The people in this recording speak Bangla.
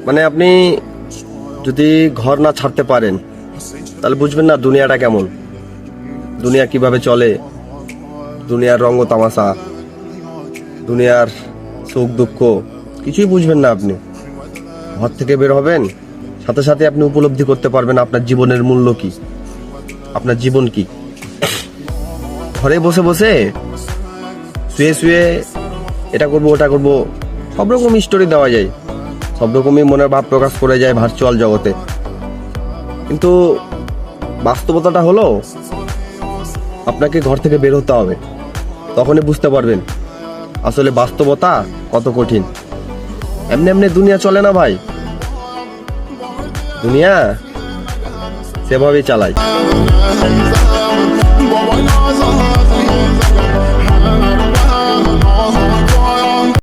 মানে আপনি যদি ঘর না ছাড়তে পারেন তাহলে বুঝবেন না দুনিয়াটা কেমন, দুনিয়া কিভাবে চলে, দুনিয়ার রঙ্গ তামাশা, দুনিয়ার সুখ দুঃখ কিছুই বুঝবেন না। আপনি ঘর থেকে বের হবেন, সাথে সাথে আপনি উপলব্ধি করতে পারবেন আপনার জীবনের মূল্য কি, আপনার জীবন কি। ঘরে বসে বসে শুয়ে শুয়ে এটা করব ওটা করব সব রকম স্টোরি দেওয়া যায়, সব রকমই মনের ভাব প্রকাশ করে যায় ভার্চুয়াল জগতে। কিন্তু বাস্তবতাটা হলো আপনাকে ঘর থেকে বের হতে হবে, তখনই বুঝতে পারবেন আসলে বাস্তবতা কত কঠিন। এমনি এমনি দুনিয়া চলে না ভাই, দুনিয়া সেভাবেই চালায়।